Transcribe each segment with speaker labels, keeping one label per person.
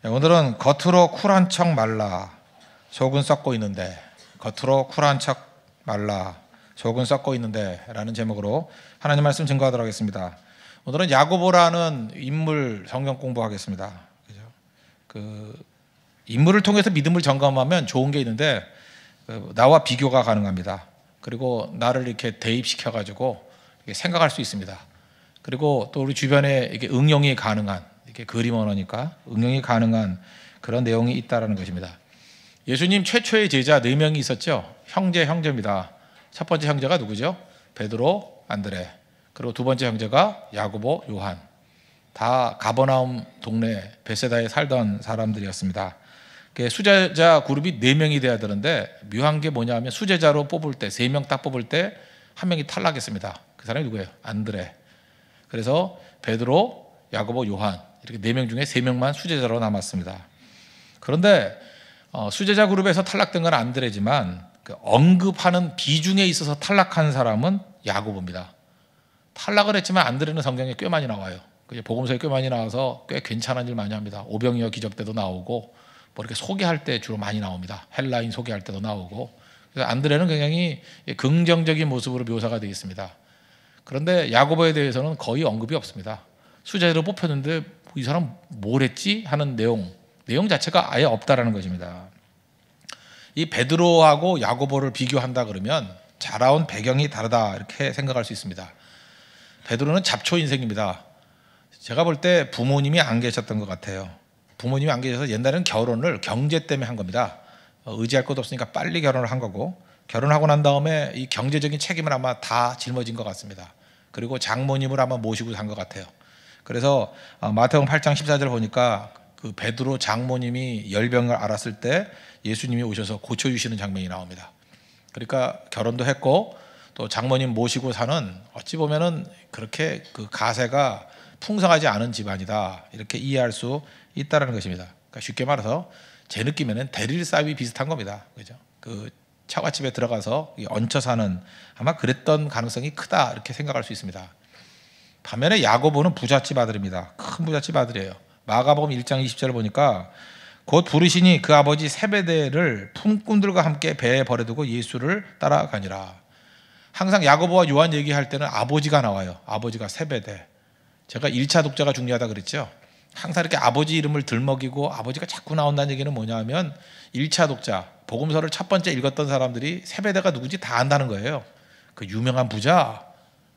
Speaker 1: 네, 오늘은 겉으로 쿨한 척 말라 속은 썩고 있는데, 겉으로 쿨한 척 말라 속은 썩고 있는데 라는 제목으로 하나님 말씀 증거하도록 하겠습니다. 오늘은 야고보라는 인물 성경 공부하겠습니다. 그죠? 그 인물을 통해서 믿음을 점검하면 좋은 게 있는데, 나와 비교가 가능합니다. 그리고 나를 이렇게 대입시켜 가지고 생각할 수 있습니다. 그리고 또 우리 주변에 이게 응용이 가능한, 이렇게 그림 언어니까 응용이 가능한 그런 내용이 있다라는 것입니다. 예수님 최초의 제자 4명이 있었죠. 형제입니다. 첫 번째 형제가 누구죠? 베드로, 안드레. 그리고 두 번째 형제가 야고보, 요한. 다 가버나움 동네 베세다에 살던 사람들이었습니다. 수제자 그룹이 4명이 돼야 되는데, 묘한 게 뭐냐면 수제자로 뽑을 때 3명 딱 뽑을 때 한 명이 탈락했습니다. 그 사람이 누구예요? 안드레. 그래서 베드로, 야고보, 요한, 이렇게 4명 중에 3명만 수제자로 남았습니다. 그런데 수제자 그룹에서 탈락된 건 안드레지만, 언급하는 비중에 있어서 탈락한 사람은 야고보입니다. 탈락을 했지만 안드레는 성경에 꽤 많이 나와요. 복음서에 꽤 많이 나와서 꽤 괜찮은 일 많이 합니다. 오병이어 기적 때도 나오고, 뭐 이렇게 소개할 때 주로 많이 나옵니다. 헬라인 소개할 때도 나오고. 그래서 안드레는 굉장히 긍정적인 모습으로 묘사가 되어 있습니다. 그런데 야고보에 대해서는 거의 언급이 없습니다. 수제자로 뽑혔는데 이 사람 뭘 했지 하는 내용 자체가 아예 없다라는 것입니다. 이 베드로하고 야고보를 비교한다 그러면 자라온 배경이 다르다 이렇게 생각할 수 있습니다. 베드로는 잡초 인생입니다. 제가 볼 때 부모님이 안 계셨던 것 같아요. 부모님이 안 계셔서 옛날에는 결혼을 경제 때문에 한 겁니다. 의지할 것도 없으니까 빨리 결혼을 한 거고, 결혼하고 난 다음에 이 경제적인 책임을 아마 다 짊어진 것 같습니다. 그리고 장모님을 아마 모시고 산 것 같아요. 그래서 마태복음 8장 14절 보니까 그 베드로 장모님이 열병을 앓았을 때 예수님이 오셔서 고쳐주시는 장면이 나옵니다. 그러니까 결혼도 했고 또 장모님 모시고 사는, 어찌 보면은 그렇게 그 가세가 풍성하지 않은 집안이다 이렇게 이해할 수 있다는 것입니다. 그러니까 쉽게 말해서 제 느낌에는 대릴 싸움이 비슷한 겁니다. 그죠? 그 처갓집에 들어가서 얹혀 사는, 아마 그랬던 가능성이 크다 이렇게 생각할 수 있습니다. 반면에 야고보는 부잣집 아들입니다. 큰 부잣집 아들이에요. 마가복음 1장 20절을 보니까 곧 부르시니 그 아버지 세베대를 품꾼들과 함께 배에 버려두고 예수를 따라가니라. 항상 야고보와 요한 얘기할 때는 아버지가 나와요. 아버지가 세베대. 제가 1차 독자가 중요하다 그랬죠. 항상 이렇게 아버지 이름을 들먹이고 아버지가 자꾸 나온다는 얘기는 뭐냐 하면, 1차 독자, 복음서를 첫 번째 읽었던 사람들이 세베대가 누구지 다 안다는 거예요. 그 유명한 부자,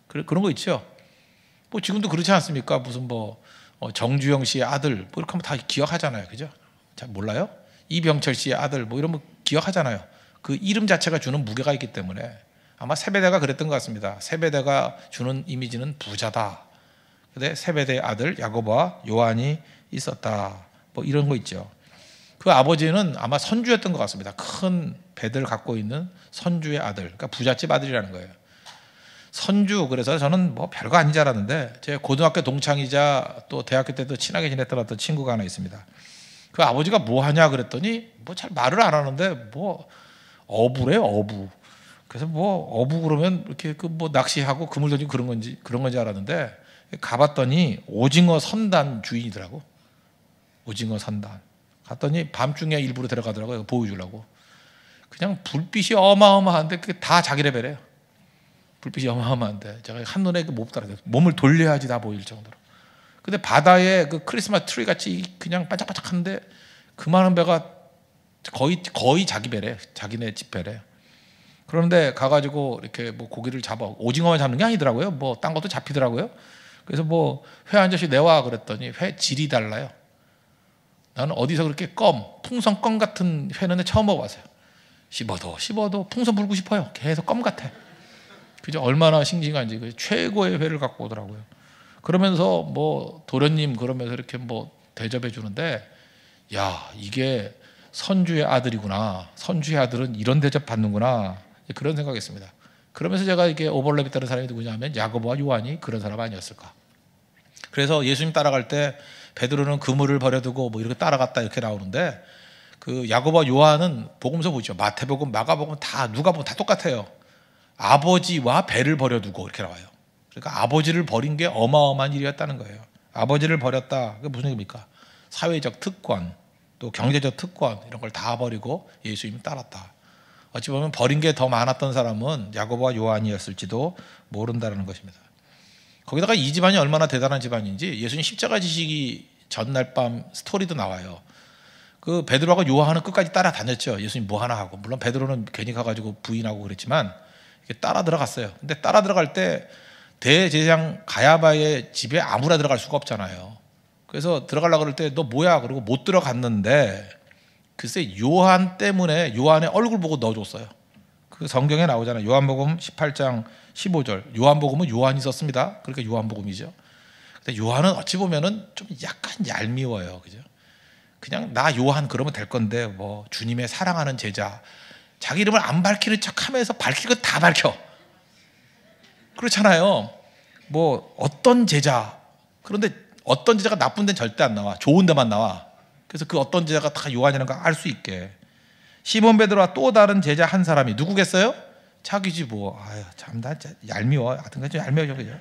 Speaker 1: 그런 거 있죠. 뭐 지금도 그렇지 않습니까? 무슨 정주영 씨의 아들 뭐 이렇게 하면 다 기억하잖아요. 그죠? 잘 몰라요? 이병철 씨의 아들 뭐 이런 거 기억하잖아요. 그 이름 자체가 주는 무게가 있기 때문에 아마 세베대가 그랬던 것 같습니다. 세베대가 주는 이미지는 부자다. 근데 세베대의 아들 야고보와 요한이 있었다. 뭐 이런 거 있죠. 그 아버지는 아마 선주였던 것 같습니다. 큰 배들 갖고 있는 선주의 아들, 그러니까 부잣집 아들이라는 거예요. 선주. 그래서 저는 뭐 별거 아닌 줄 알았는데, 제 고등학교 동창이자 또 대학교 때도 친하게 지냈던 어떤 친구가 하나 있습니다. 그 아버지가 뭐 하냐 그랬더니 뭐 잘 말을 안 하는데 뭐 어부래요, 어부. 그래서 뭐 어부 그러면 이렇게 그 뭐 낚시하고 그물 던지고 그런 건지 알았는데, 가봤더니 오징어 선단 주인이더라고. 오징어 선단. 갔더니 밤중에 일부러 데려가더라고요. 보여주려고. 그냥 불빛이 어마어마한데 그게 다 자기 레벨이에요. 불빛이 어마어마한데 제가 한눈에 못 따라가요. 몸을 돌려야지 다 보일 정도로. 근데 바다에 그 크리스마스 트리 같이 그냥 반짝반짝한데 그 많은 배가 거의 자기 배래. 자기네 집 배래. 그런데 가가지고 이렇게 뭐 고기를 잡아, 오징어만 잡는 게 아니더라고요. 뭐 딴 것도 잡히더라고요. 그래서 뭐 회 한 접시 내와 그랬더니 회 질이 달라요. 나는 어디서 그렇게 풍선 껌 같은 회는 처음 먹어봤어요. 씹어도 풍선 불고 싶어요. 계속 껌 같아. 그죠? 얼마나 싱싱한지. 최고의 회를 갖고 오더라고요. 그러면서 뭐 도련님 그러면서 이렇게 뭐 대접해 주는데, 야, 이게 선주의 아들이구나. 선주의 아들은 이런 대접 받는구나. 그런 생각했습니다. 그러면서 제가 이게 오버랩이 되는 사람이 누구냐 하면 야고보와 요한이 그런 사람 아니었을까. 그래서 예수님 따라갈 때 베드로는 그물을 버려두고 뭐 이렇게 따라갔다 이렇게 나오는데, 그 야고보와 요한은 복음서 보죠. 마태복음, 마가복음 다 누가 보면 다 똑같아요. 아버지와 배를 버려두고 이렇게 나와요. 그러니까 아버지를 버린 게 어마어마한 일이었다는 거예요. 아버지를 버렸다. 그게 무슨 얘기입니까? 사회적 특권, 또 경제적 특권 이런 걸 다 버리고 예수님을 따랐다. 어찌 보면 버린 게 더 많았던 사람은 야고보와 요한이었을지도 모른다는 것입니다. 거기다가 이 집안이 얼마나 대단한 집안인지 예수님 십자가 지시기 전날 밤 스토리도 나와요. 그 베드로하고 요한은 끝까지 따라다녔죠. 예수님 뭐 하나 하고. 물론 베드로는 괜히 가가지고 부인하고 그랬지만 따라 들어갔어요. 근데 따라 들어갈 때 대제사장 가야바의 집에 아무나 들어갈 수가 없잖아요. 그래서 들어가려고 그럴 때 너 뭐야? 그러고 못 들어갔는데 글쎄 요한 때문에 요한의 얼굴 보고 넣어줬어요. 그 성경에 나오잖아요. 요한복음 18장 15절. 요한복음은 요한이 썼습니다. 그러니까 요한복음이죠. 근데 요한은 어찌 보면은 좀 약간 얄미워요. 그죠? 그냥 나 요한 그러면 될 건데 뭐 주님의 사랑하는 제자. 자기 이름을 안 밝히는 척하면서 밝힐 거 다 밝혀. 그렇잖아요. 뭐 어떤 제자. 그런데 어떤 제자가 나쁜 데는 절대 안 나와. 좋은 데만 나와. 그래서 그 어떤 제자가 다 요한이라는 걸 알 수 있게. 시몬 베드로와 또 다른 제자 한 사람이 누구겠어요? 자기지 뭐. 아유 참 나 얄미워. 하여튼 좀 얄미워져 그죠?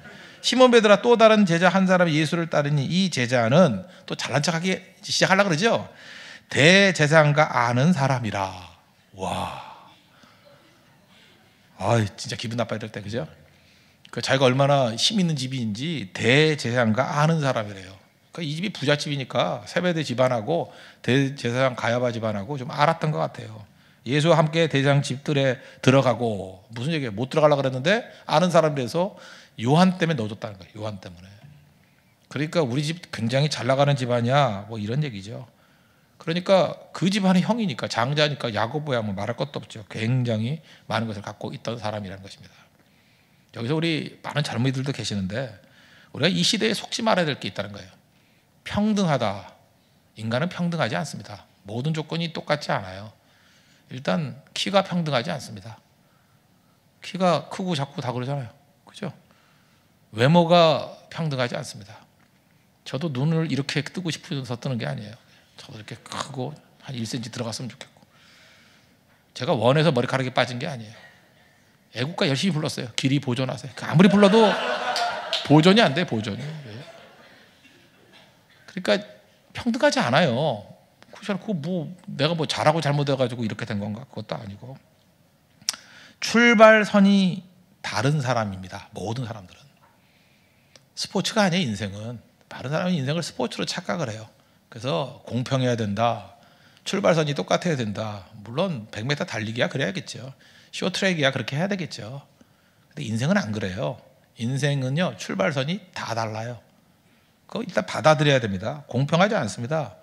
Speaker 1: 시몬 베드로와 또 다른 제자 한 사람이 예수를 따르니 이 제자는 또 잘난 척하기 시작하려고 그러죠. 대제사장과 아는 사람이라. 와. 아 진짜 기분 나빠야 될 때 그죠? 그 자기가 얼마나 힘 있는 집인지 대제사장과 아는 사람이래요. 그러니까 이 집이 부잣집이니까 세베대 집안하고 대제사장 가야바 집안하고 좀 알았던 것 같아요. 예수와 함께 대제사장 집들에 들어가고 무슨 얘기예요? 못 들어가려고 그랬는데 아는 사람이라서 요한 때문에 넣어줬다는 거예요. 요한 때문에. 그러니까 우리 집 굉장히 잘 나가는 집안이야 뭐 이런 얘기죠. 그러니까 그 집안의 형이니까 장자니까 야고보야 뭐 말할 것도 없죠. 굉장히 많은 것을 갖고 있던 사람이라는 것입니다. 여기서 우리 많은 젊은이들도 계시는데 우리가 이 시대에 속지 말아야 될 게 있다는 거예요. 평등하다. 인간은 평등하지 않습니다. 모든 조건이 똑같지 않아요. 일단 키가 평등하지 않습니다. 키가 크고 작고 다 그러잖아요. 그죠? 외모가 평등하지 않습니다. 저도 눈을 이렇게 뜨고 싶어서 뜨는 게 아니에요. 저도 이렇게 크고 한 1cm 들어갔으면 좋겠고 제가 원해서 머리카락이 빠진 게 아니에요. 애국가 열심히 불렀어요. 길이 보존하세요. 아무리 불러도 보존이 안 돼. 보존이. 그러니까 평등하지 않아요. 그거 뭐 내가 뭐 잘하고 잘못해가지고 이렇게 된 건가? 그것도 아니고 출발선이 다른 사람입니다. 모든 사람들은 스포츠가 아니에요. 인생은 다른 사람이 인생을 스포츠로 착각을 해요. 그래서 공평해야 된다. 출발선이 똑같아야 된다. 물론 100m 달리기야 그래야겠죠. 쇼트랙이야 그렇게 해야 되겠죠. 근데 인생은 안 그래요. 인생은요 출발선이 다 달라요. 그거 일단 받아들여야 됩니다. 공평하지 않습니다.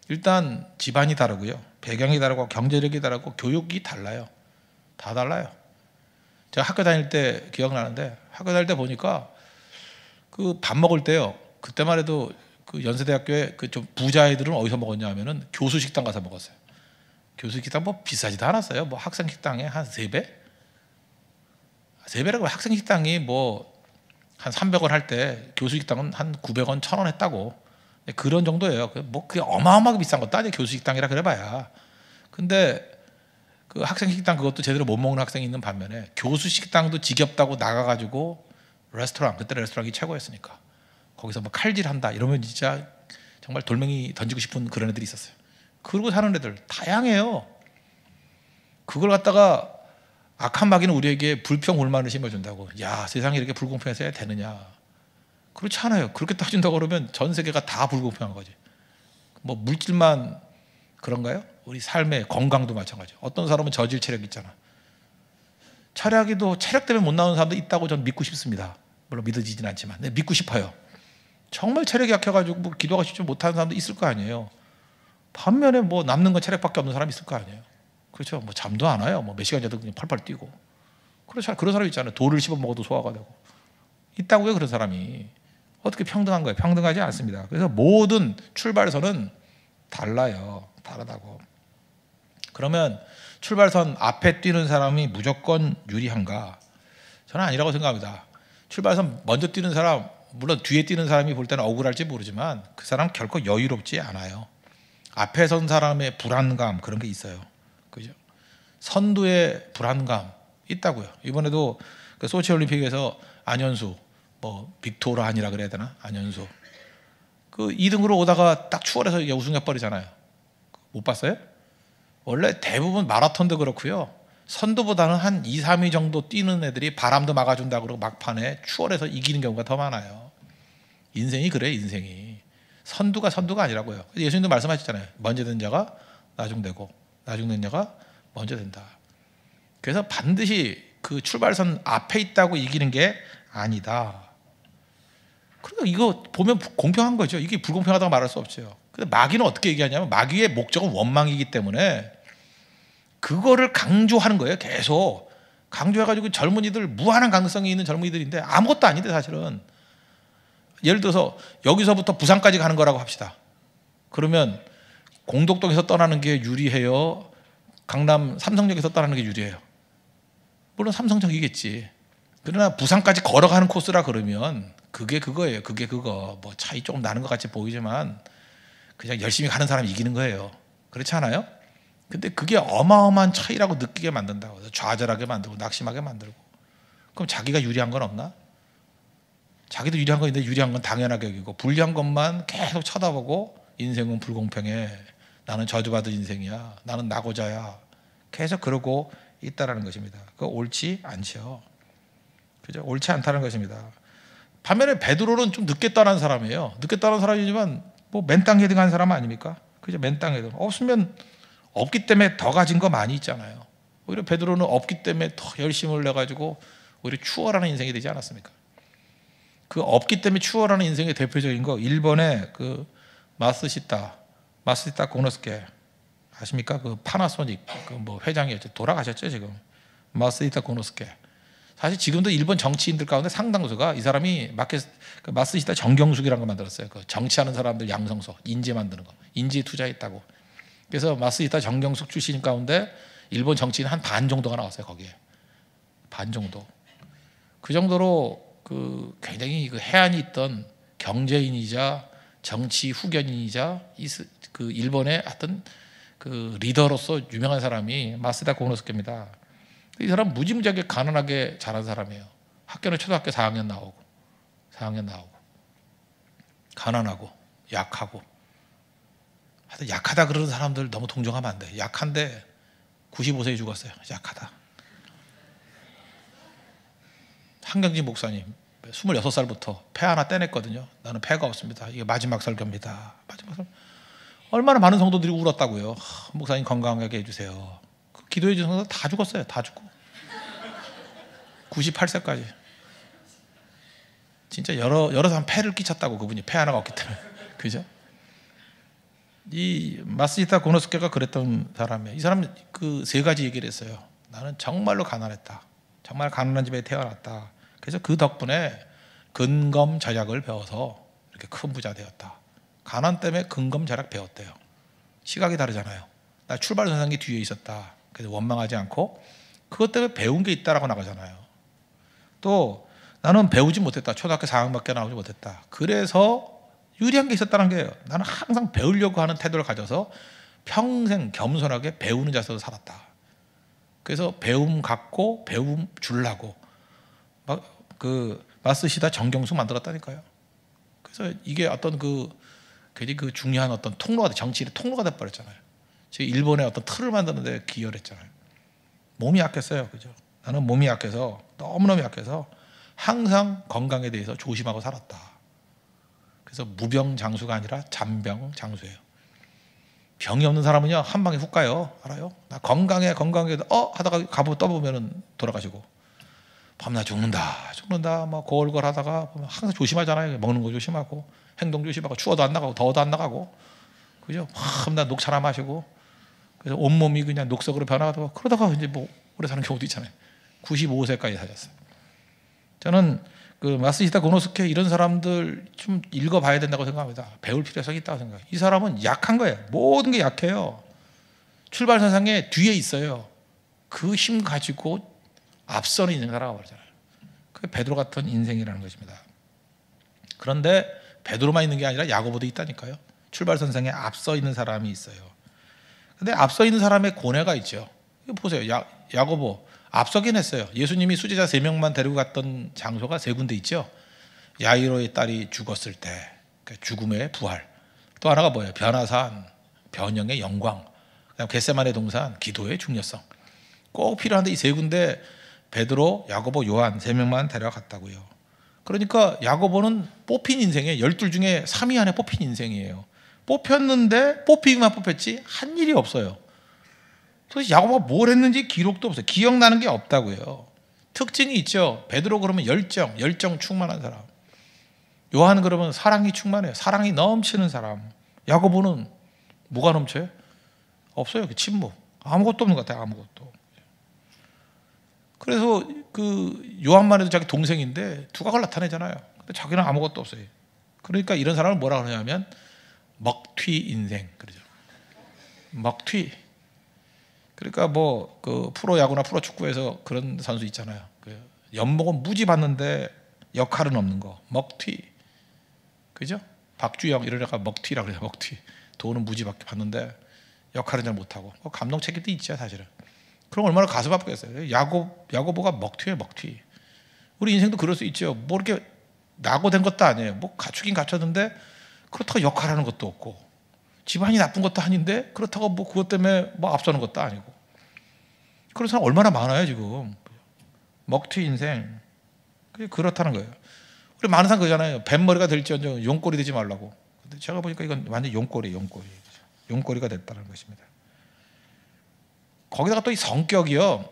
Speaker 1: 일단 집안이 다르고요. 배경이 다르고 경제력이 다르고 교육이 달라요. 다 달라요. 제가 학교 다닐 때 기억나는데 학교 다닐 때 보니까 그 밥 먹을 때요. 그때만 해도 그 연세대학교에 그 좀 부자 애들은 어디서 먹었냐 하면은 교수 식당 가서 먹었어요. 교수 식당 뭐 비싸지도 않았어요. 뭐 학생 식당에 한 3배? 3배라고 학생 식당이 뭐 한 300원 할 때 교수 식당은 한 900원, 1000원 했다고. 그런 정도예요. 뭐 그게 어마어마하게 비싼 것도 아니에요. 교수 식당이라 그래봐야. 근데 그 학생 식당 그것도 제대로 못 먹는 학생이 있는 반면에 교수 식당도 지겹다고 나가가지고 레스토랑, 그때 레스토랑이 최고였으니까 거기서 뭐 칼질한다 이러면 진짜 정말 돌멩이 던지고 싶은 그런 애들이 있었어요. 그러고 사는 애들 다양해요. 그걸 갖다가 악한 마귀는 우리에게 불평불만을 심어준다고. 야 세상이 이렇게 불공평해서 되느냐. 그렇지 않아요. 그렇게 따진다고 그러면 전 세계가 다 불공평한 거지. 뭐 물질만 그런가요? 우리 삶의 건강도 마찬가지. 어떤 사람은 저질 체력 있잖아. 체력이도 체력 때문에 못 나오는 사람도 있다고 저는 믿고 싶습니다. 물론 믿어지진 않지만 네, 믿고 싶어요. 정말 체력이 약해가지고 뭐 기도가 쉽지 못하는 사람도 있을 거 아니에요. 반면에 뭐 남는 건 체력밖에 없는 사람이 있을 거 아니에요. 그렇죠. 뭐 잠도 안 와요. 뭐 몇 시간 자도 그냥 펄펄 뛰고. 그렇죠. 그런 사람이 있잖아요. 돌을 씹어 먹어도 소화가 되고. 있다고요. 그런 사람이. 어떻게 평등한 거예요? 평등하지 않습니다. 그래서 모든 출발선은 달라요. 다르다고. 그러면 출발선 앞에 뛰는 사람이 무조건 유리한가? 저는 아니라고 생각합니다. 출발선 먼저 뛰는 사람, 물론 뒤에 뛰는 사람이 볼 때는 억울할지 모르지만 그 사람 결코 여유롭지 않아요. 앞에 선 사람의 불안감 그런 게 있어요. 그죠? 선두의 불안감 있다고요. 이번에도 그 소치 올림픽에서 안현수, 뭐 빅토르 아니라 그래야 되나? 안현수. 그 2등으로 오다가 딱 추월해서 이게 우승해 버리잖아요. 못 봤어요? 원래 대부분 마라톤도 그렇고요. 선두보다는 한 2, 3위 정도 뛰는 애들이 바람도 막아준다 그러고 막판에 추월해서 이기는 경우가 더 많아요. 인생이 그래, 인생이. 선두가 아니라고요. 예수님도 말씀하셨잖아요. 먼저 된 자가 나중되고 나중된 자가 먼저 된다. 그래서 반드시 그 출발선 앞에 있다고 이기는 게 아니다. 그러니까 이거 보면 공평한 거죠. 이게 불공평하다고 말할 수 없죠. 근데 마귀는 어떻게 얘기하냐면 마귀의 목적은 원망이기 때문에 그거를 강조하는 거예요. 계속 강조해가지고 젊은이들 무한한 가능성이 있는 젊은이들인데 아무것도 아닌데 사실은 예를 들어서 여기서부터 부산까지 가는 거라고 합시다. 그러면 공덕동에서 떠나는 게 유리해요? 강남 삼성역에서 떠나는 게 유리해요? 물론 삼성역이겠지. 그러나 부산까지 걸어가는 코스라 그러면 그게 그거예요. 그게 그거. 뭐 차이 조금 나는 것 같이 보이지만 그냥 열심히 가는 사람이 이기는 거예요. 그렇지 않아요? 근데 그게 어마어마한 차이라고 느끼게 만든다고. 좌절하게 만들고 낙심하게 만들고. 그럼 자기가 유리한 건 없나? 자기도 유리한 건 있는데 유리한 건 당연하게 여기고 불리한 것만 계속 쳐다보고 인생은 불공평해. 나는 저주받은 인생이야. 나는 낙오자야. 계속 그러고 있다라는 것입니다. 그거 옳지 않죠. 그죠? 옳지 않다는 것입니다. 반면에 베드로는 좀 늦게 떠난 사람이에요. 늦게 떠난 사람이지만 뭐 맨땅 헤딩한 사람 아닙니까? 그죠? 맨땅 헤딩. 없으면 없기 때문에 더 가진 거 많이 있잖아요. 오히려 베드로는 없기 때문에 더 열심을 내가지고 오히려 추월하는 인생이 되지 않았습니까? 그 없기 때문에 추월하는 인생의 대표적인 거 1번에 그 마스시타 고노스케 아십니까? 그 파나소닉 그 뭐 회장이었죠. 돌아가셨죠 지금. 마스시타 고노스케. 사실 지금도 일본 정치인들 가운데 상당수가 이 사람이 그 마스시타 정경숙이라는 거 만들었어요. 그 정치하는 사람들 양성소 인재 만드는 거. 인재에 투자했다고. 그래서 마스시타 정경숙 출신 가운데 일본 정치인 한 반 정도가 나왔어요. 거기에 반 정도. 그 정도로 그 굉장히 그 해안이 있던 경제인이자 정치 후견인이자 그 일본의 어떤 그 리더로서 유명한 사람이 마스다 고노스케입니다. 이 사람 무지무지하게 가난하게 자란 사람이에요. 학교는 초등학교 4학년 나오고 가난하고 약하고. 하여튼 약하다 그러는 사람들 너무 동정하면 안 돼. 약한데 95세에 죽었어요. 약하다. 한경진 목사님 26살부터 폐 하나 떼냈거든요. 나는 폐가 없습니다. 이게 마지막 설교입니다. 마지막 설교. 얼마나 많은 성도들이 울었다고요. 목사님 건강하게 해주세요. 그 기도해 주신 성도 다 죽었어요. 다 죽고 98세까지 진짜 여러 사람 폐를 끼쳤다고. 그분이 폐 하나가 없기 때문에. 그죠? 이 마스히타 고노스케가 그랬던 사람이에요. 이 사람은 그 세 가지 얘기를 했어요. 나는 정말로 가난했다. 정말 가난한 집에 태어났다. 그래서 그 덕분에 근검 절약을 배워서 이렇게 큰 부자 되었다. 가난 때문에 근검 절약 배웠대요. 시각이 다르잖아요. 나 출발선상이 뒤에 있었다. 그래서 원망하지 않고 그것 때문에 배운 게 있다라고 나가잖아요. 또 나는 배우지 못했다. 초등학교 4학년밖에 나오지 못했다. 그래서 유리한 게 있었다는 거예요. 나는 항상 배우려고 하는 태도를 가져서 평생 겸손하게 배우는 자세로 살았다. 그래서 배움 갖고 배움 주려고 막 그 마스시다 정경숙 만들었다니까요. 그래서 이게 어떤 굉장히 그 중요한 어떤 통로가 정치의 통로가 돼 버렸잖아요. 제 일본의 어떤 틀을 만드는데 기여를 했잖아요. 몸이 약했어요, 그죠? 나는 몸이 약해서 너무너무 약해서 항상 건강에 대해서 조심하고 살았다. 그래서 무병장수가 아니라 잔병장수예요. 병이 없는 사람은요 한 방에 훅 가요. 알아요? 나 건강해 하다가 가보 떠보면은 돌아가시고 밤낮 죽는다 막 골골 하다가 항상 조심하잖아요. 먹는 거 조심하고 행동 조심하고 추워도 안 나가고 더워도 안 나가고 그죠? 밤낮 녹차나 마시고 그래서 온몸이 그냥 녹석으로 변하고 그러다가 이제 뭐 오래 사는 경우도 있잖아요. 95세까지 사셨어요. 저는 그 마스히타 고노스케 이런 사람들 좀 읽어봐야 된다고 생각합니다. 배울 필요성이 있다고 생각해요. 이 사람은 약한 거예요. 모든 게 약해요. 출발선상에 뒤에 있어요. 그 힘 가지고 앞서는 인생을 살아가잖아요. 그게 베드로 같은 인생이라는 것입니다. 그런데 베드로만 있는 게 아니라 야고보도 있다니까요. 출발선상에 앞서 있는 사람이 있어요. 근데 앞서 있는 사람의 고뇌가 있죠. 이거 보세요. 야고보 앞서긴 했어요. 예수님이 수제자 3명만 데리고 갔던 장소가 3군데 있죠. 야이로의 딸이 죽었을 때 그러니까 죽음의 부활. 또 하나가 뭐예요? 변화산, 변형의 영광. 그다음 겟세마네 동산, 기도의 중요성. 꼭 필요한데 이 세 군데 베드로, 야고보, 요한 세 명만 데려갔다고요. 그러니까 야고보는 뽑힌 인생에 12 중에 3위 안에 뽑힌 인생이에요. 뽑혔는데 뽑히기만 뽑혔지 한 일이 없어요. 도대체 야고보가 뭘 했는지 기록도 없어요. 기억나는 게 없다고요. 특징이 있죠. 베드로 그러면 열정 충만한 사람. 요한은 그러면 사랑이 충만해요. 사랑이 넘치는 사람. 야고보는 뭐가 넘쳐요? 없어요. 그 침묵. 아무것도 없는 것 같아요. 아무것도. 그래서 그 요한만 해도 자기 동생인데 두각을 나타내잖아요. 근데 자기는 아무것도 없어요. 그러니까 이런 사람을 뭐라 그러냐면 먹튀 인생 그러죠. 먹튀. 그러니까 뭐 그 프로야구나 프로축구에서 그런 선수 있잖아요. 그 연봉은 무지 받는데 역할은 없는 거. 먹튀. 그죠? 박주영 이런 애가 먹튀라고 그래요. 먹튀. 돈은 무지 받는데 역할은 잘 못하고. 감독 책임도 있죠 사실은. 그럼 얼마나 가슴 아프겠어요. 야고보가 먹튀예요. 먹튀. 우리 인생도 그럴 수 있죠. 뭐 이렇게 낙오된 것도 아니에요. 뭐 갖추긴 갖췄는데 그렇다고 역할하는 것도 없고 집안이 나쁜 것도 아닌데 그렇다고 뭐 그것 때문에 뭐 앞서는 것도 아니고 그런 사람 얼마나 많아요 지금. 먹튀 인생. 그렇다는 거예요. 우리 많은 사람 그러잖아요. 뱀머리가 될지언정 용꼬리 되지 말라고. 근데 제가 보니까 이건 완전 용꼬리가 됐다는 것입니다. 거기다가 또 이 성격이요.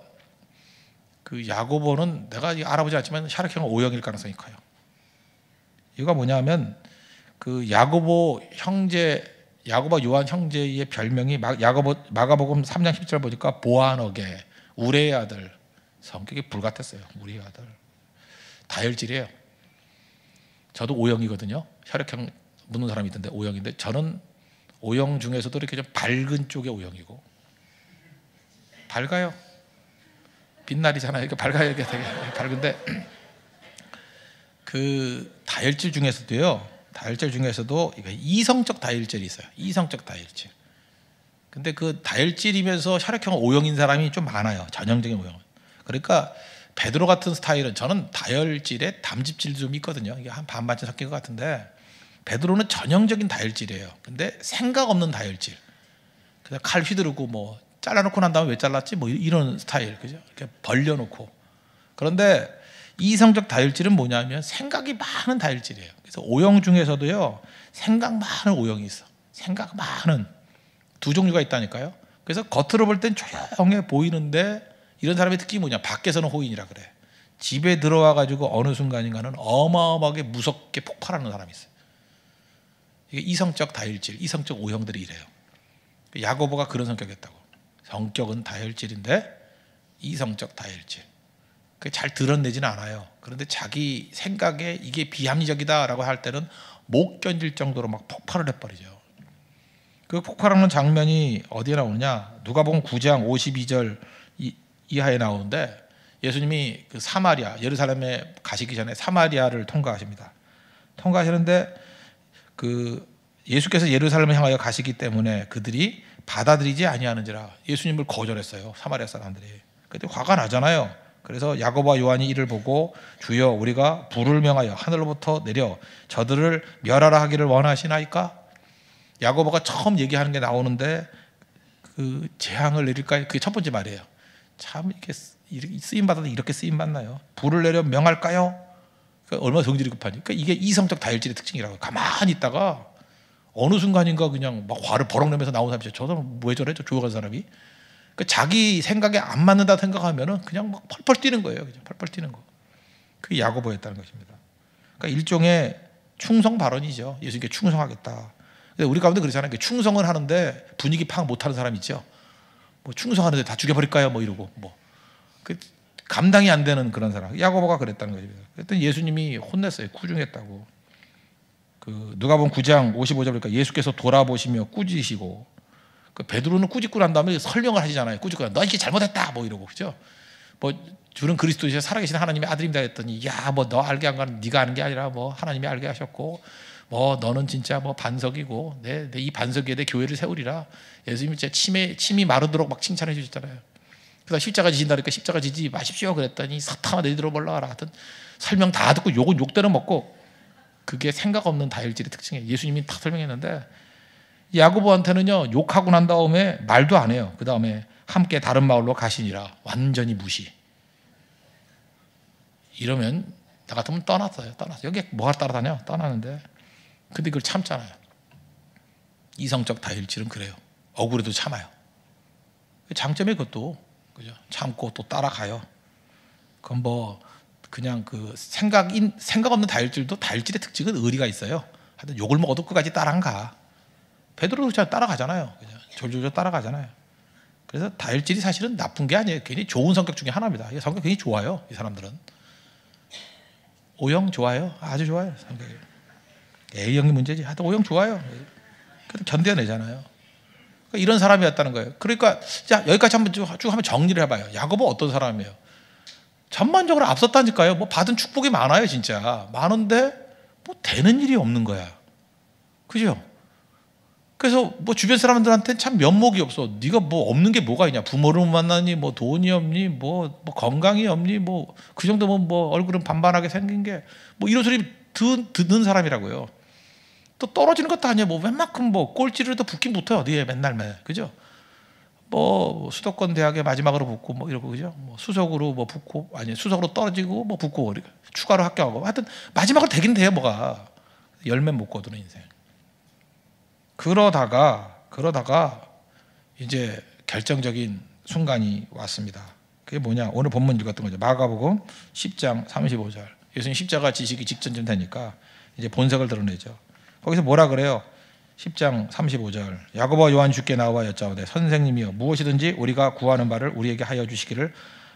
Speaker 1: 그 야고보는 내가 알아보지 않지만 샤르형은 O형일 가능성이 커요. 이유가 뭐냐면 그 야고보 요한 형제의 별명이 마가복음 3장 10절 보니까 보아너게 우레의 아들. 성격이 불같았어요. 우리의 아들. 다혈질이에요. 저도 O형이거든요. 혈액형 묻는 사람이 있던데 O형인데 저는 O형 중에서도 이렇게 좀 밝은 쪽의 O형이고 밝아요. 빛날이잖아요. 이렇게 밝아요. 이렇게 되게 밝은데 그 다혈질 중에서도 이거 이성적 다혈질이 있어요. 이성적 다혈질. 근데 그 다혈질이면서 혈액형 O형인 사람이 좀 많아요. 전형적인 O형. 그러니까 베드로 같은 스타일은 저는 다혈질에 담즙질도 좀 있거든요. 이게 한 반반쯤 섞인 것 같은데 베드로는 전형적인 다혈질이에요. 근데 생각 없는 다혈질. 그냥 칼 휘두르고 뭐 잘라놓고 난 다음에 왜 잘랐지? 뭐 이런 스타일, 그죠? 이렇게 벌려놓고. 그런데 이성적 다혈질은 뭐냐면 생각이 많은 다혈질이에요. 그래서 O형 중에서도요 생각 많은 O형이 있어. 생각 많은 두 종류가 있다니까요. 그래서 겉으로 볼 땐 조용해 보이는데 이런 사람의 특징이 뭐냐? 밖에서는 호인이라 그래. 집에 들어와 가지고 어느 순간인가는 어마어마하게 무섭게 폭발하는 사람이 있어요. 이게 이성적 다혈질, 이성적 O형들이 이래요. 야고보가 그런 성격이었다고. 성격은 다혈질인데 이성적 다혈질. 그게 잘 드러내지는 않아요. 그런데 자기 생각에 이게 비합리적이다라고 할 때는 못 견딜 정도로 막 폭발을 해버리죠. 그 폭발하는 장면이 어디에 나오느냐? 누가복음 9장 52절 이하에 나오는데 예수님이 그 사마리아 예루살렘에 가시기 전에 사마리아를 통과하십니다. 통과하시는데 그 예수께서 예루살렘을 향하여 가시기 때문에 그들이 받아들이지 아니하는지라 예수님을 거절했어요. 사마리아 사람들이. 그때 화가 나잖아요. 그래서 야고보와 요한이 이를 보고 주여 우리가 불을 명하여 하늘로부터 내려 저들을 멸하라 하기를 원하시나이까? 야고보가 처음 얘기하는 게 나오는데 그 재앙을 내릴까요? 그게 첫 번째 말이에요. 참 이렇게 쓰임 받아도 이렇게 쓰임 받나요? 불을 내려 명할까요? 그러니까 얼마나 성질이 급하니? 그러니까 이게 이성적 다혈질의 특징이라고. 가만히 있다가 어느 순간인가 그냥 막 화를 버럭 내면서 나온 사람이죠. 저 사람 왜 저래? 저 조용한 사람이. 그러니까 자기 생각에 안 맞는다 생각하면은 그냥 막 펄펄 뛰는 거예요. 그냥 펄펄 뛰는 거. 그게 야고보였다는 것입니다. 그러니까 일종의 충성 발언이죠. 예수님께 충성하겠다. 근데 우리 가운데 그렇잖아요. 충성을 하는데 분위기 파악 못하는 사람 있죠. 뭐 충성하는데 다 죽여버릴까요? 뭐 이러고 뭐 그 감당이 안 되는 그런 사람. 야고보가 그랬다는 것입니다. 그랬더니 예수님이 혼냈어요. 꾸중했다고. 그 누가복음 9장 55절 보니까 예수께서 돌아보시며 꾸짖으시고 그 베드로는 꾸짖고 난 다음에 설명을 하시잖아요. 꾸짖고 너 이게 잘못했다 뭐 이러고 그죠? 뭐 주는 그리스도이시여 살아계신 하나님의 아들입니다 했더니 야 뭐 너 알게 한 건 네가 아는 게 아니라 뭐 하나님이 알게 하셨고 뭐 너는 진짜 뭐 반석이고 내 이 반석 위에 내 교회를 세우리라. 예수님이 진짜 침이 마르도록 막 칭찬해 주셨잖아요. 그래서 십자가 지신다 그러니까 십자가 지지 마십시오 그랬더니 사탄아 내리도록 올라가라 하여튼 설명 다 듣고 욕은 욕대로 먹고 그게 생각 없는 다혈질의 특징이에요. 예수님이 다 설명했는데 야고보한테는요 욕하고 난 다음에 말도 안 해요. 그 다음에 함께 다른 마을로 가시니라. 완전히 무시. 이러면 나 같으면 떠났어요. 여기 뭐가 따라다녀? 떠나는데 근데 그걸 참잖아요. 이성적 다혈질은 그래요. 억울해도 참아요. 장점이 그것도 그죠? 참고 또 따라가요. 그건 뭐 그냥 그 생각 없는 다혈질도 다혈질의 특징은 의리가 있어요. 하여튼 욕을 먹어도 끝까지 따라가. 베드로도 그냥 따라가잖아요. 그죠? 졸졸졸 따라가잖아요. 그래서 다혈질이 사실은 나쁜 게 아니에요. 굉장히 좋은 성격 중에 하나입니다. 이 성격 굉장히 좋아요. 이 사람들은 O형 좋아요. 아주 좋아요. 성격이 A형이 문제지. 하여튼 O형 좋아요. 그래도 견뎌내잖아요. 그러니까 이런 사람이었다는 거예요. 그러니까 자 여기까지 한번 쭉 한번 정리를 해봐요. 야고보 어떤 사람이에요? 전반적으로 앞섰다니까요. 뭐 받은 축복이 많아요, 진짜 많은데 뭐 되는 일이 없는 거야, 그죠? 그래서 뭐 주변 사람들한테 참 면목이 없어. 네가 뭐 없는 게 뭐가 있냐? 부모를 못 만나니, 뭐 돈이 없니, 뭐 건강이 없니, 뭐 그 정도면 뭐 얼굴은 반반하게 생긴 게 뭐 이런 소리 듣는 사람이라고요. 또 떨어지는 것도 아니에요. 뭐 웬만큼 뭐 꼴찌를 도 붙긴 붙어요. 어디에 맨날 그죠? 뭐 수도권 대학에 마지막으로 붙고 뭐 이러고 그죠? 뭐 수석으로 뭐 붙고 아니 수석으로 떨어지고 뭐 붙고 추가로 합격하고 하여튼 마지막으로 되긴 돼요. 뭐가 열매 못 거두는 인생. 그러다가 이제 결정적인 순간이 왔습니다. 그게 뭐냐? 오늘 본문 읽었던 거죠. 마가복음 10장 35절. 예수님 십자가 지시기 직전쯤 되니까 이제 본색을 드러내죠. 거기서 뭐라 그래요? 10장 35절. 야고보와 요한 주께 나와 여짜오되 선생님이여 무엇이든지 우리가 구하는 바를 우리에게 하여 주시기를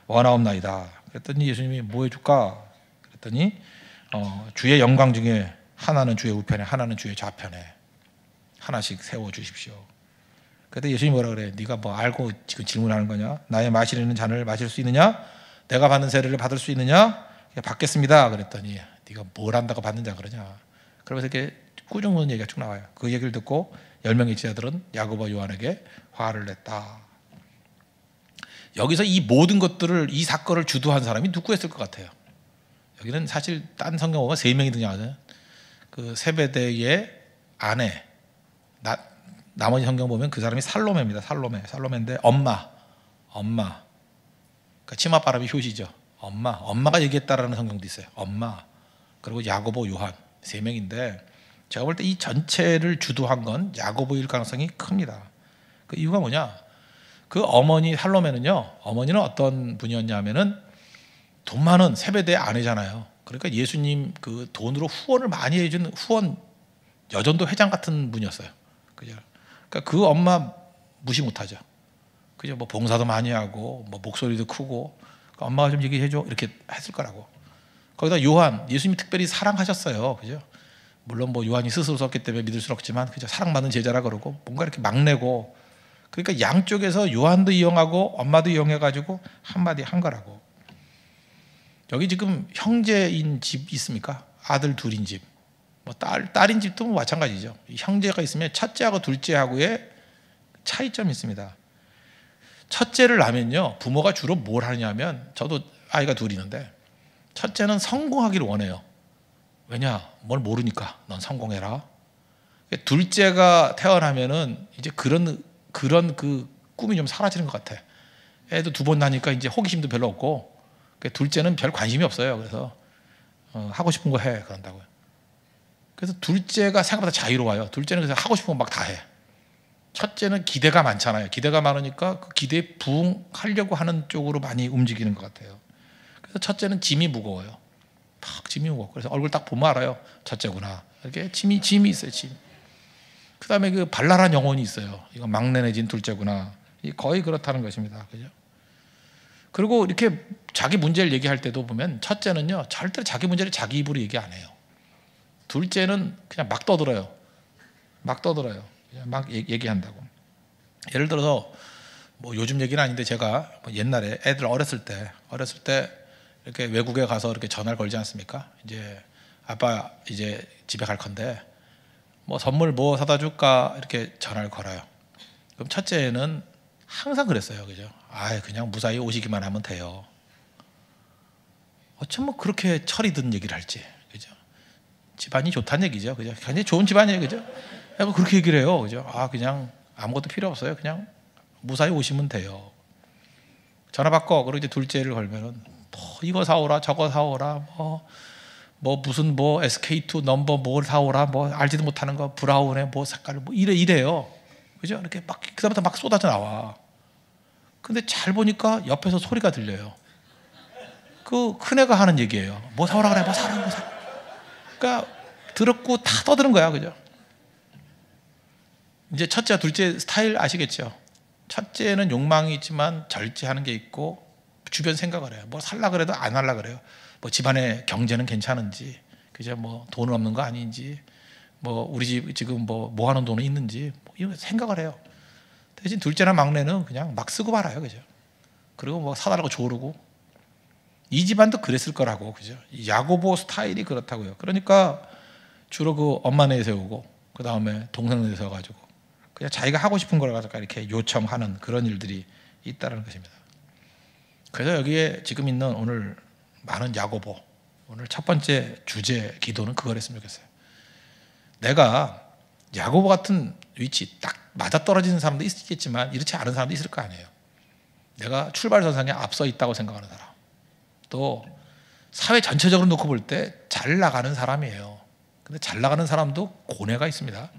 Speaker 1: 원하옵나이다. 그랬더니 예수님이 뭐 해줄까? 그랬더니 주의 영광 중에 하나는 주의 우편에 하나는 주의 좌편에 하나씩 세워주십시오. 그때 예수님이 뭐라 그래? 네가 뭐 알고 지금 질문하는 거냐? 나의 마시려는 잔을 마실 수 있느냐? 내가 받는 세례를 받을 수 있느냐? 받겠습니다. 그랬더니 네가 뭘 한다고 받는 자 그러냐? 그러면서 이렇게 꾸중한 얘기가 쭉 나와요. 그 얘기를 듣고 10명의 제자들은 야고보와 요한에게 화를 냈다. 여기서 이 모든 것들을 이 사건을 주도한 사람이 누구였을 것 같아요? 여기는 사실 딴 성경 보면 3명이 등장하잖아요. 그 세베대의 아내, 나머지 성경 보면 그 사람이 살로메입니다. 살로메인데 엄마. 그러니까 치맛바람이 효시죠. 엄마가 얘기했다라는 성경도 있어요. 엄마. 그리고 야고보, 요한 3명인데 제가 볼 때 이 전체를 주도한 건 야고보일 가능성이 큽니다. 그 이유가 뭐냐? 그 어머니 살로메는요. 어머니는 어떤 분이었냐면은 돈 많은 세베대의 아내잖아요. 그러니까 예수님 그 돈으로 후원을 많이 해준 후원 여전도 회장 같은 분이었어요. 그죠? 그러니까 그 엄마 무시 못하죠. 그죠? 뭐 봉사도 많이 하고 뭐 목소리도 크고 그러니까 엄마가 좀 얘기해줘 이렇게 했을 거라고. 거기다 요한 예수님이 특별히 사랑하셨어요. 그죠? 물론 뭐 요한이 스스로 썼기 때문에 믿을 수는 없지만 그죠? 사랑받는 제자라 그러고 뭔가 이렇게 막내고 그러니까 양쪽에서 요한도 이용하고 엄마도 이용해가지고 한마디 한 거라고. 여기 지금 형제인 집 있습니까? 아들 둘인 집, 뭐 딸인 집도 뭐 마찬가지죠. 형제가 있으면 첫째하고 둘째하고의 차이점이 있습니다. 첫째를 낳으면요 부모가 주로 뭘 하냐면 저도 아이가 둘 있는데 첫째는 성공하기를 원해요. 왜냐? 뭘 모르니까 넌 성공해라. 둘째가 태어나면은 이제 그런 그 꿈이 좀 사라지는 것 같아. 애도 2번 나니까 이제 호기심도 별로 없고 둘째는 별 관심이 없어요. 그래서 하고 싶은 거 해 그런다고요. 그래서 둘째가 생각보다 자유로워요. 둘째는 그래서 하고 싶은 거 막 다 해. 첫째는 기대가 많잖아요. 기대가 많으니까 그 기대에 부응하려고 하는 쪽으로 많이 움직이는 것 같아요. 그래서 첫째는 짐이 무거워요. 막 짐이 무거워. 그래서 얼굴 딱 보면 알아요. 첫째구나. 이렇게 짐이 있어요. 짐. 그 다음에 그 발랄한 영혼이 있어요. 이거 막내 내진 둘째구나. 거의 그렇다는 것입니다. 그죠? 그리고 이렇게 자기 문제를 얘기할 때도 보면 첫째는요 절대로 자기 문제를 자기 입으로 얘기 안 해요. 둘째는 그냥 막 떠들어요. 그냥 막 얘기한다고. 예를 들어서 뭐 요즘 얘기는 아닌데 제가 뭐 옛날에 애들 어렸을 때 이렇게 외국에 가서 이렇게 전화를 걸지 않습니까? 이제 아빠 이제 집에 갈 건데 뭐 선물 뭐 사다 줄까 이렇게 전화를 걸어요. 그럼 첫째는 항상 그랬어요. 그죠? 그냥 무사히 오시기만 하면 돼요. 어쩜 뭐 그렇게 철이 든 얘기를 할지. 그죠? 집안이 좋다는 얘기죠. 그죠? 굉장히 좋은 집안이에요. 그죠? 그렇게 얘기를 해요. 그죠? 그냥 아무것도 필요 없어요. 그냥 무사히 오시면 돼요. 전화 바꿔. 그리고 이제 둘째를 걸면은 이거 사오라, 저거 사오라, 무슨 SK2 넘버 뭘 사오라, 알지도 못하는 거 브라운에 색깔 이래요. 그죠? 이렇게 막 그다음부터 막 쏟아져 나와. 근데 잘 보니까 옆에서 소리가 들려요. 그 큰애가 하는 얘기예요. 뭐 사오라 그래, 뭐 사오라, 뭐 사. 그러니까 들었고 다 떠드는 거야, 그죠? 이제 첫째, 둘째 스타일 아시겠죠? 첫째는 욕망이 있지만 절제하는 게 있고 주변 생각을 해요. 뭐 살라 그래도 안 할라 그래요. 집안의 경제는 괜찮은지, 그죠? 돈은 없는 거 아닌지, 우리 집 지금 뭐 하는 돈은 있는지, 이런 생각을 해요. 대신 둘째나 막내는 그냥 막 쓰고 말아요, 그죠? 그리고 사달라고 조르고. 이 집안도 그랬을 거라고, 그죠? 야고보 스타일이 그렇다고요. 그러니까 주로 그 엄마 내세우고, 그 다음에 동생 내세워가지고, 그냥 자기가 하고 싶은 걸 가지고 이렇게 요청하는 그런 일들이 있다는 것입니다. 그래서 여기에 지금 있는 오늘 많은 야고보, 오늘 첫 번째 주제 기도는 그걸 했으면 좋겠어요. 내가 야고보 같은 위치 딱 맞아떨어지는 사람도 있겠지만 이렇지 않은 사람도 있을 거 아니에요. 내가 출발선상에 앞서 있다고 생각하는 사람, 또 사회 전체적으로 놓고 볼 때 잘 나가는 사람이에요. 근데 잘 나가는 사람도 고뇌가 있습니다.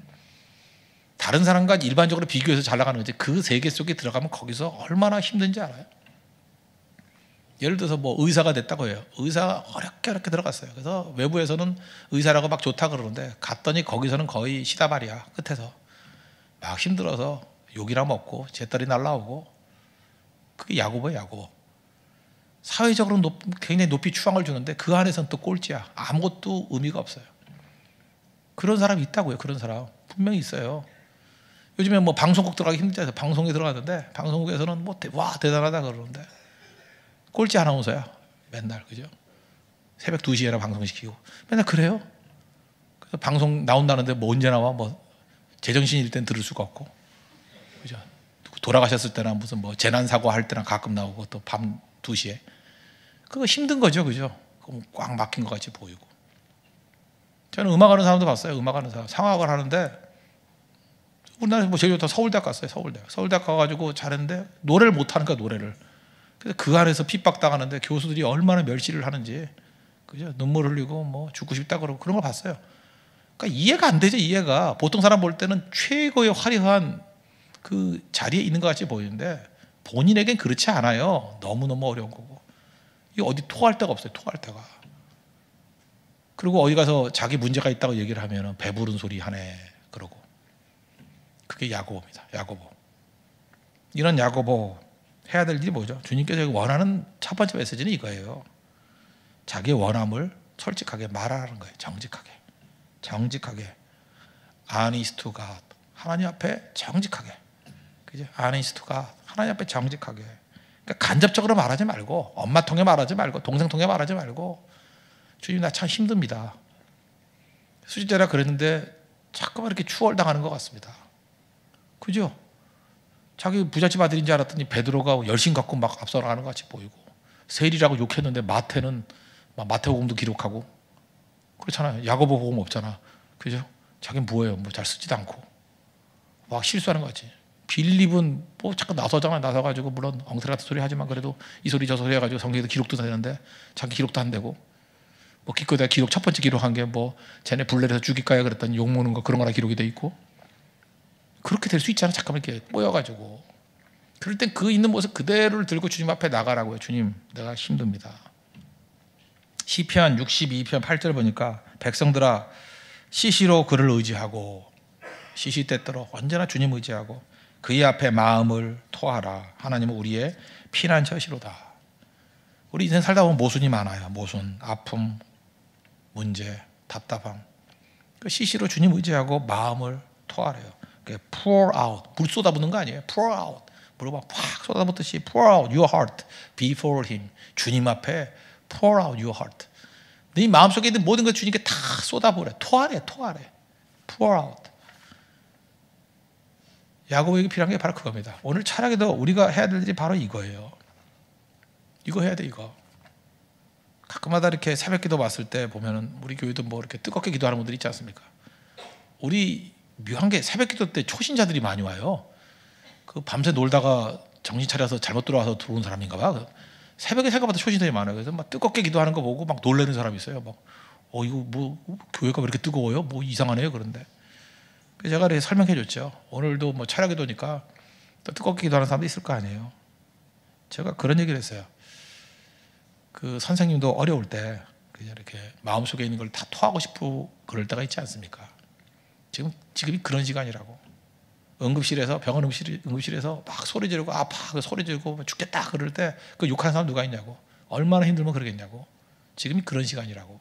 Speaker 1: 다른 사람과 일반적으로 비교해서 잘 나가는 거지, 그 세계 속에 들어가면 거기서 얼마나 힘든지 알아요? 예를 들어서 의사가 됐다고 해요. 의사가 어렵게 들어갔어요. 그래서 외부에서는 의사라고 막 좋다 그러는데 갔더니 거기서는 거의 시다발이야. 끝에서 막 힘들어서 욕이나 먹고 재떨이 날라오고. 그게 야고보예요, 야고보. 사회적으로 굉장히 높이 추앙을 주는데 그 안에서는 또 꼴찌야. 아무것도 의미가 없어요. 그런 사람이 있다고요. 그런 사람 분명히 있어요. 요즘에 방송국 들어가기 힘들잖아요. 방송에 들어갔는데 방송국에서는 와 대단하다 그러는데 꼴찌 아나운서야 맨날, 그죠? 새벽 2시에나 방송시키고 맨날 그래요. 그래서 방송 나온다는데 언제 나와? 제정신일 땐 들을 수가 없고, 그죠? 돌아가셨을 때나 무슨 재난사고 할 때나 가끔 나오고, 또 밤 2시에 그거 힘든 거죠, 그죠? 꽉 막힌 것 같이 보이고. 저는 음악하는 사람도 봤어요. 음악하는 사람 상학을 하는데 우리나라에서 제일 좋다 서울대학 갔어요. 서울대학 가가지고 잘했는데 노래를 못하는 거야, 노래를. 그래서 그 안에서 핍박당하는데 교수들이 얼마나 멸시를 하는지, 그죠? 눈물 흘리고 죽고 싶다 그러고 그런 걸 봤어요. 그러니까 이해가 안 되죠. 이해가. 보통 사람 볼 때는 최고의 화려한 그 자리에 있는 것 같이 보이는데 본인에겐 그렇지 않아요. 너무너무 어려운 거고. 이 어디 토할 데가 없어요. 토할 데가. 그리고 어디 가서 자기 문제가 있다고 얘기를 하면 배부른 소리 하네 그러고. 그게 야고보입니다. 야고보. 이런 야고보 해야 될 일이 뭐죠? 주님께서 원하는 첫 번째 메시지는 이거예요. 자기의 원함을 솔직하게 말하라는 거예요. 정직하게. honest to God. 하나님 앞에 정직하게. 그죠? honest to God. 하나님 앞에 정직하게. 그러니까 간접적으로 말하지 말고, 엄마 통해 말하지 말고, 동생 통해 말하지 말고, 주님 나 참 힘듭니다. 수지자라 그랬는데 자꾸만 이렇게 추월당하는 것 같습니다. 그죠? 자기 부잣집 아들인 줄 알았더니 베드로가 열심 갖고 막 앞서 나가는 것 같이 보이고, 세리라고 욕했는데 마태는 마태복음도 기록하고 그렇잖아요. 야고보 복음 없잖아. 그죠? 자기는 뭐예요? 잘 쓰지도 않고 막 실수하는 것 같지. 빌립은 자꾸 나서가지고, 물론 엉터리 같은 소리 하지만 그래도 이 소리 저 소리 해가지고 성경에도 기록도 되는데 자기 기록도 안 되고, 기껏 기록 첫 번째 기록한 게 쟤네 불내려서 죽일까요? 그랬더니 욕 먹는 거 그런 거나 기록이 돼 있고. 그렇게 될 수 있잖아. 잠깐만 이렇게 모여가지고. 그럴 땐 그 있는 모습 그대로를 들고 주님 앞에 나가라고요. 주님, 내가 힘듭니다. 시편 62편 8절 보니까 백성들아 시시로 그를 의지하고, 시시때때로 언제나 주님 의지하고 그의 앞에 마음을 토하라. 하나님은 우리의 피난처시로다. 우리 인생 살다 보면 모순이 많아요. 모순, 아픔, 문제, 답답함. 시시로 주님 의지하고 마음을 토하래요. pour out, 물 쏟아붓는 거 아니에요. pour out, 물을 팍 쏟아붓듯이 pour out your heart before Him. 주님 앞에 pour out your heart. 네 마음속에 있는 모든 걸 주님께 다 쏟아부으래. 토하래. pour out. 야고보에게 필요한 게 바로 그겁니다. 오늘 차라리도 우리가 해야 될 일이 바로 이거예요. 이거 해야 돼, 이거. 가끔마다 이렇게 새벽기도 봤을 때 보면은 우리 교회도 뭐 이렇게 뜨겁게 기도하는 분들이 있지 않습니까? 우리 묘한 게 새벽기도 때 초신자들이 많이 와요. 그 밤새 놀다가 정신 차려서 잘못 들어와서 들어온 사람인가 봐. 새벽에 생각보다 초신자들이 많아요. 그래서 막 뜨겁게 기도하는 거 보고 막 놀라는 사람이 있어요. 막 이거 뭐 교회가 왜 이렇게 뜨거워요? 뭐 이상하네요. 그런데 제가 이렇게 설명해 줬죠. 오늘도 뭐 차려기도니까 또 뜨겁게 기도하는 사람도 있을 거 아니에요. 제가 그런 얘기를 했어요. 그 선생님도 어려울 때 이렇게 마음속에 있는 걸 다 토하고 싶고 그럴 때가 있지 않습니까? 지금이 그런 시간이라고. 응급실에서 병원 응급실에서 막 소리 지르고 아파 소리 지르고 죽겠다 그럴 때 그 욕하는 사람 누가 있냐고. 얼마나 힘들면 그러겠냐고. 지금이 그런 시간이라고.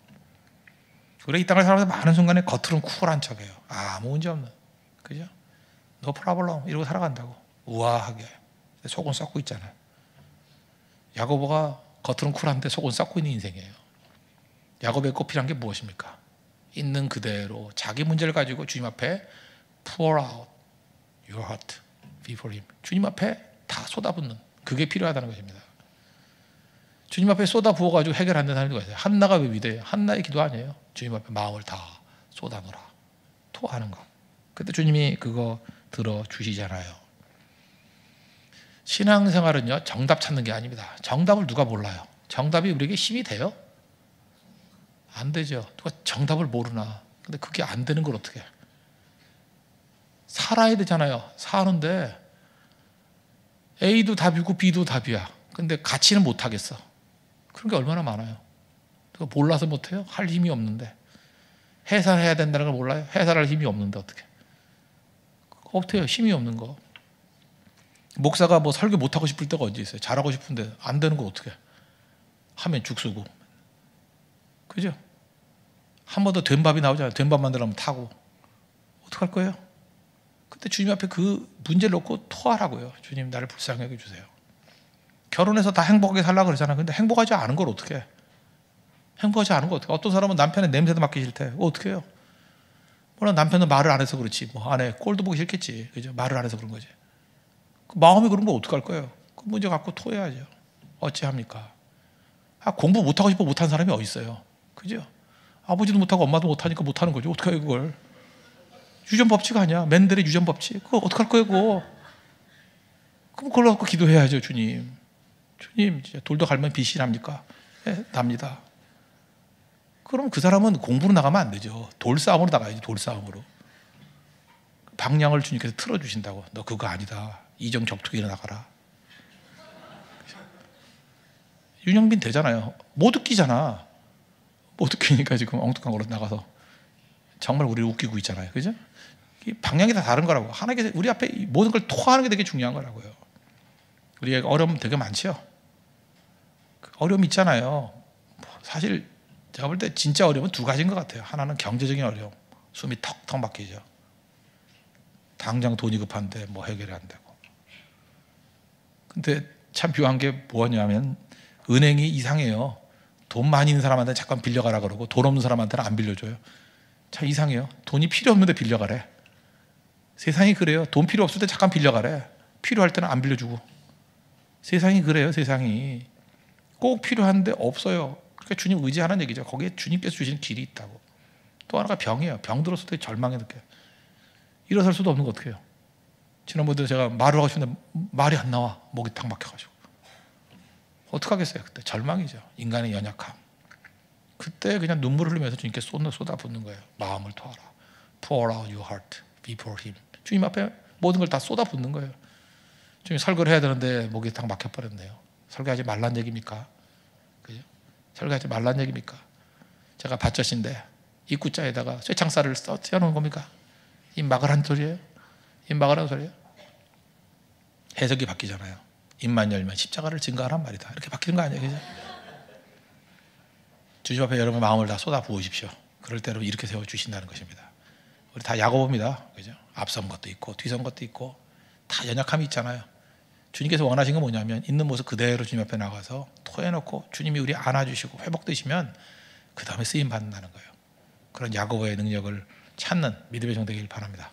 Speaker 1: 그래 이 땅을 살아가면서 많은 순간에 겉으로는 쿨한 척해요. 아무 문제 없는, 그죠? No problem 이러고 살아간다고. 우아하게. 속은 썩고 있잖아요. 야고보가 겉으로는 쿨한데 속은 썩고 있는 인생이에요. 야고보의 꼭 필요한 게 무엇입니까? 있는 그대로 자기 문제를 가지고 주님 앞에 pour out your heart before him. 주님 앞에 다 쏟아붓는, 그게 필요하다는 것입니다. 주님 앞에 쏟아부어가지고 해결 안 되는 사람이 누가 있어요? 한나가 왜 위대해요? 한나의 기도 아니에요? 주님 앞에 마음을 다 쏟아놓으라, 토하는 거. 그때 주님이 그거 들어주시잖아요. 신앙생활은요, 정답 찾는 게 아닙니다. 정답을 누가 몰라요? 정답이 우리에게 힘이 돼요? 안 되죠. 누가 정답을 모르나. 근데 그게 안 되는 걸 어떻게 해? 살아야 되잖아요. 사는데 A도 답이고 B도 답이야. 근데 같이는 못 하겠어. 그런 게 얼마나 많아요. 누가 몰라서 못해요? 할 힘이 없는데. 해산해야 된다는 걸 몰라요? 해산할 힘이 없는데 어떻게? 없대요. 힘이 없는 거. 목사가 뭐 설교 못하고 싶을 때가 언제 있어요? 잘하고 싶은데 안 되는 거 어떻게? 하면 죽쓰고. 그죠? 한 번 더 된 밥이 나오잖아요. 된 밥 만들려면 타고. 어떡할 거예요? 그때 주님 앞에 그 문제를 놓고 토하라고요. 주님 나를 불쌍히 여겨주세요. 결혼해서 다 행복하게 살라고 그러잖아요. 근데 행복하지 않은 걸 어떻게 해? 행복하지 않은 거 어떻게 해? 어떤 사람은 남편의 냄새도 맡기 싫대. 어떻게 해요? 물론 남편은 말을 안 해서 그렇지. 뭐 아내 꼴도 보기 싫겠지. 그죠? 말을 안 해서 그런 거지. 그 마음이 그런 거 어떡할 거예요? 그 문제 갖고 토해야죠. 어찌합니까? 공부 못하고 싶어 못하는 사람이 어디 있어요? 그죠? 아버지도 못하고 엄마도 못하니까 못하는 거죠. 어떻게 해요 그걸? 유전법칙 아니야? 맨델의 유전법칙. 그거 어떡할 거예요 그거? 그럼 그걸 갖고 기도해야죠. 주님 진짜 돌도 갈면 빛이 납니까? 네, 납니다. 그럼 그 사람은 공부로 나가면 안 되죠. 돌싸움으로 나가야지. 돌싸움으로. 방향을 주님께서 틀어주신다고. 너 그거 아니다. 이정 격투기로 나가라. 윤영빈 되잖아요. 못 웃기잖아. 못 웃기니까 지금 엉뚱한 걸로 나가서 정말 우리를 웃기고 있잖아요. 그죠? 방향이 다 다른 거라고. 하나님께서 우리 앞에 모든 걸 토하는 게 되게 중요한 거라고요. 우리가 어려움 되게 많죠. 어려움 있잖아요. 사실 제가 볼 때 진짜 어려움은 두 가지인 것 같아요. 하나는 경제적인 어려움. 숨이 턱턱 막히죠. 당장 돈이 급한데 뭐 해결이 안 되고. 근데 참 묘한 게 뭐냐면 은행이 이상해요. 돈 많이 있는 사람한테 잠깐 빌려가라 그러고 돈 없는 사람한테는 안 빌려줘요. 참 이상해요. 돈이 필요 없는데 빌려가래. 세상이 그래요. 돈 필요 없을 때 잠깐 빌려가래. 필요할 때는 안 빌려주고. 세상이 그래요. 세상이 꼭 필요한데 없어요. 그러니까 주님 의지하는 얘기죠. 거기에 주님께서 주시는 길이 있다고. 또 하나가 병이에요. 병 들었을 때 절망에 느껴요. 일어설 수도 없는 거 어떻게 해요? 지난번에도 제가 말을 하고 싶은데 말이 안 나와. 목이 탁 막혀가지고. 어떡하겠어요. 그때 절망이죠. 인간의 연약함. 그때 그냥 눈물을 흘리면서 주님께 쏟아붓는 거예요. 마음을 토하라. Pour out your heart before him. 주님 앞에 모든 걸 다 쏟아붓는 거예요. 주님 설교를 해야 되는데 목이 탁 막혀버렸네요. 설교하지 말란 얘기입니까? 그죠? 설교하지 말란 얘기입니까? 제가 밭젖인데 입구자에다가 쇠창살을 띄워놓은 겁니까? 입 막으라는 소리예요? 입 막으라는 소리예요? 해석이 바뀌잖아요. 입만 열면 십자가를 증거하란 말이다. 이렇게 바뀌는 거 아니에요? 그죠? 주님 앞에 여러분 마음을 다 쏟아 부으십시오. 그럴 때 여러분 이렇게 세워주신다는 것입니다. 우리 다 야고보입니다. 그죠? 앞선 것도 있고 뒤선 것도 있고 다 연약함이 있잖아요. 주님께서 원하신 건 뭐냐면 있는 모습 그대로 주님 앞에 나가서 토해놓고 주님이 우리 안아주시고 회복되시면 그 다음에 쓰임 받는다는 거예요. 그런 야고보의 능력을 찾는 믿음의 종 되길 바랍니다.